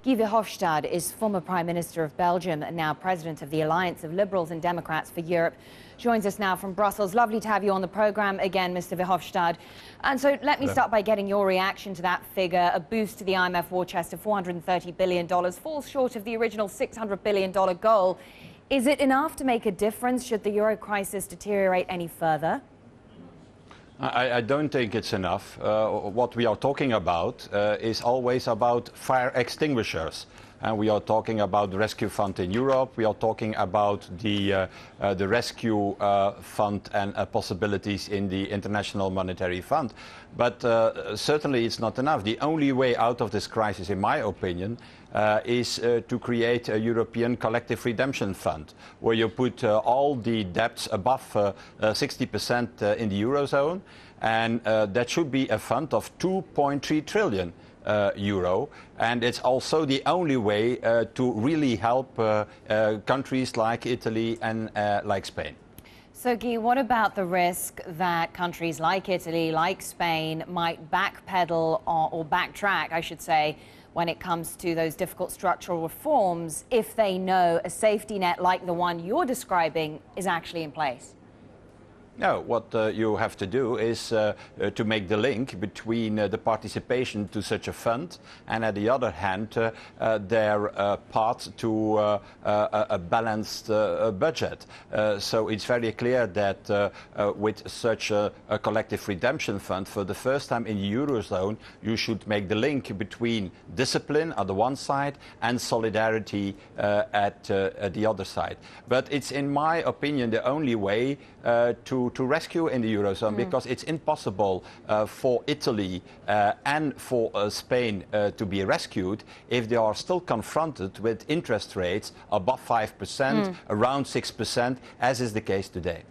Guy Verhofstadt is former Prime Minister of Belgium and now President of the Alliance of Liberals and Democrats for Europe. Joins us now from Brussels. Lovely to have you on the programme again, Mr. Verhofstadt. And so let me start by getting your reaction to that figure. A boost to the IMF war chest of $430 billion falls short of the original $600 billion goal. Is it enough to make a difference should the euro crisis deteriorate any further? I don't think it's enough. What we are talking about is always about fire extinguishers. And we are talking about the rescue fund in Europe. We are talking about the rescue fund and possibilities in the International Monetary Fund. But certainly it's not enough. The only way out of this crisis, in my opinion, is to create a European collective redemption fund, where you put all the debts above 60% in the Eurozone, and that should be a fund of 2.3 trillion euro, and it's also the only way to really help countries like Italy and like Spain. So, Guy, what about the risk that countries like Italy, like Spain, might backpedal or backtrack, I should say, when it comes to those difficult structural reforms if they know a safety net like the one you're describing is actually in place? No, what you have to do is to make the link between the participation to such a fund and, on the other hand, their path to a balanced budget. So it's very clear that with such a collective redemption fund, for the first time in the Eurozone, you should make the link between discipline on the one side and solidarity at the other side. But it's, in my opinion, the only way to rescue in the Eurozone, because it's impossible for Italy and for Spain to be rescued if they are still confronted with interest rates above 5%, around 6%, as is the case today.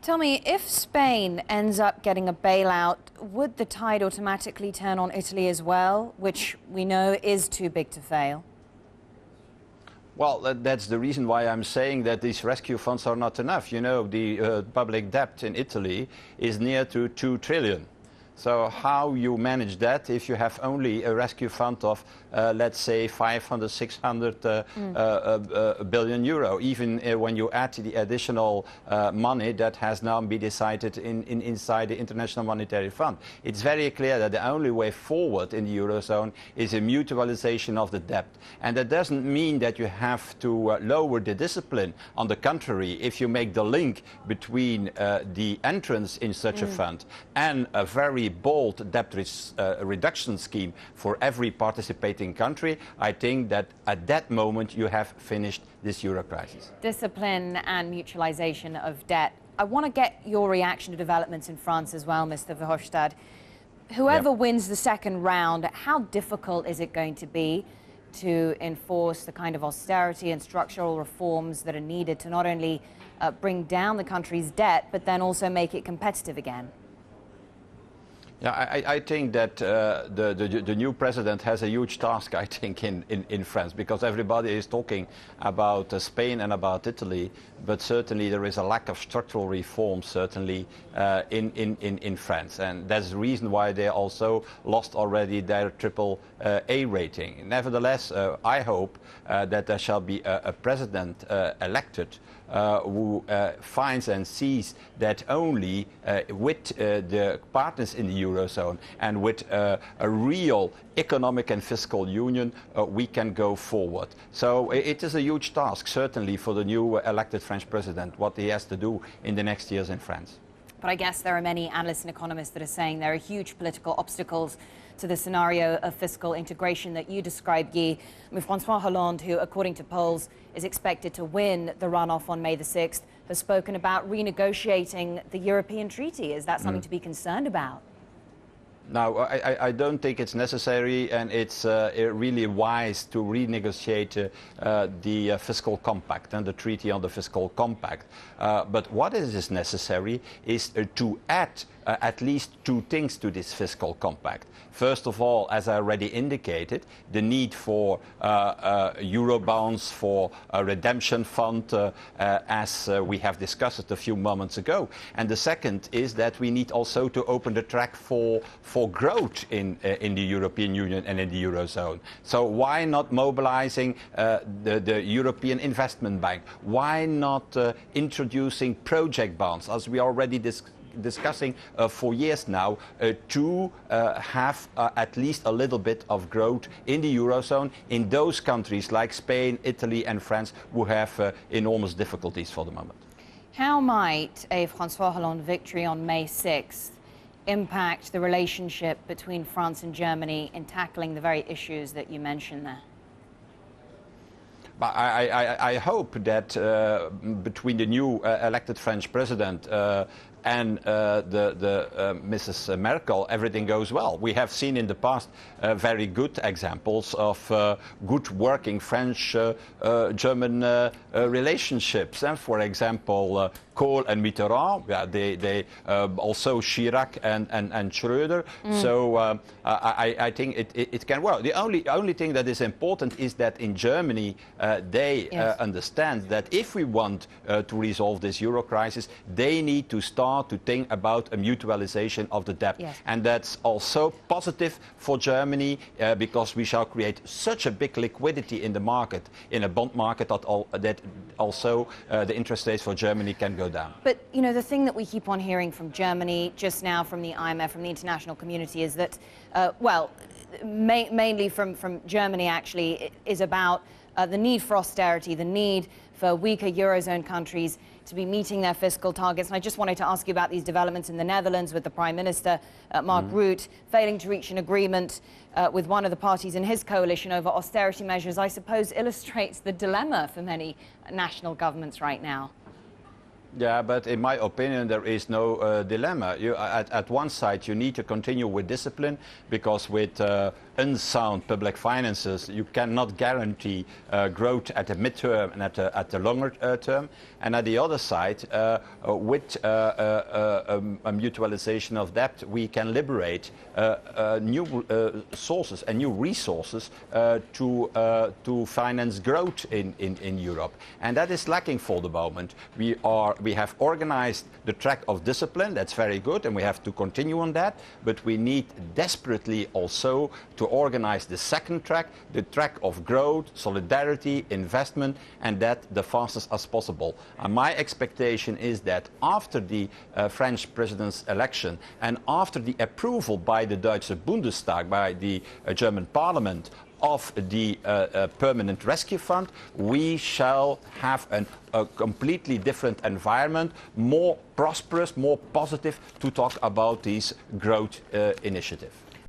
Tell me, if Spain ends up getting a bailout, would the tide automatically turn on Italy as well, which we know is too big to fail? Well, that's the reason why I'm saying that these rescue funds are not enough. You know, the public debt in Italy is near to 2 trillion. So how you manage that if you have only a rescue fund of, let's say, 500, 600 billion euro, even when you add the additional money that has now been decided inside the International Monetary Fund. It's very clear that the only way forward in the Eurozone is a mutualization of the debt. And that doesn't mean that you have to lower the discipline. On the contrary, if you make the link between the entrance in such a fund and a very bold debt reduction scheme for every participating country, I think that at that moment you have finished this euro crisis. Discipline and mutualization of debt. I want to get your reaction to developments in France as well, Mr. Verhofstadt. Whoever wins the second round, how difficult is it going to be to enforce the kind of austerity and structural reforms that are needed to not only bring down the country's debt, but then also make it competitive again? Yeah, I think that the new president has a huge task, I think, in France, because everybody is talking about Spain and about Italy, but certainly there is a lack of structural reform, certainly, in France. And that's the reason why they also lost already their AAA rating. Nevertheless, I hope that there shall be a president elected who finds and sees that only with the partners in the Eurozone and with a real economic and fiscal union, we can go forward. So it is a huge task, certainly, for the new elected French president, what he has to do in the next years in France. But I guess there are many analysts and economists that are saying there are huge political obstacles to the scenario of fiscal integration that you described, Guy. I mean, François Hollande, who, according to polls, is expected to win the runoff on May the 6th, has spoken about renegotiating the European treaty. Is that something to be concerned about? No, I don't think it's necessary, and it's really wise to renegotiate the fiscal compact and the treaty on the fiscal compact. But what is necessary is to add at least two things to this fiscal compact. First of all, as I already indicated, the need for Eurobonds, for a redemption fund, as we have discussed it a few moments ago. And the second is that we need also to open the track for growth in the European Union and in the Eurozone. So why not mobilizing the European Investment Bank? Why not introducing project bonds, as we already discussing for years now, to have at least a little bit of growth in the Eurozone in those countries like Spain, Italy and France who have enormous difficulties for the moment. How might a François Hollande victory on May 6th impact the relationship between France and Germany in tackling the very issues that you mentioned there? But I hope that between the new elected French president and Mrs. Merkel, everything goes well. We have seen in the past very good examples of good working French-German relationships. And for example, Kohl and Mitterrand, they also Chirac and Schröder. So I think it can work. The only thing that is important is that in Germany they understand that if we want to resolve this euro crisis, they need to start to think about a mutualization of the debt. Yes. And that's also positive for Germany because we shall create such a big liquidity in the market, in a bond market, that also the interest rates for Germany can go down. But, you know, the thing that we keep on hearing from Germany just now, from the IMF, from the international community, is that, mainly from Germany actually, is about the need for austerity, the need for weaker Eurozone countries to be meeting their fiscal targets. And I just wanted to ask you about these developments in the Netherlands with the Prime Minister, Mark Rutte, failing to reach an agreement with one of the parties in his coalition over austerity measures, I suppose illustrates the dilemma for many national governments right now. Yeah, but in my opinion, there is no dilemma. At one side, you need to continue with discipline, because with unsound public finances, you cannot guarantee growth at the midterm and at the longer term. And at the other side, with a mutualization of debt, we can liberate new sources and new resources to finance growth in Europe. And that is lacking for the moment. We have organized the track of discipline, that's very good, and we have to continue on that, but we need desperately also to organize the second track, the track of growth, solidarity, investment, and that the fastest as possible. And my expectation is that after the French president's election and after the approval by the Deutsche Bundestag, by the German parliament, of the permanent rescue fund, we shall have a completely different environment, more prosperous, more positive, to talk about these growth initiatives.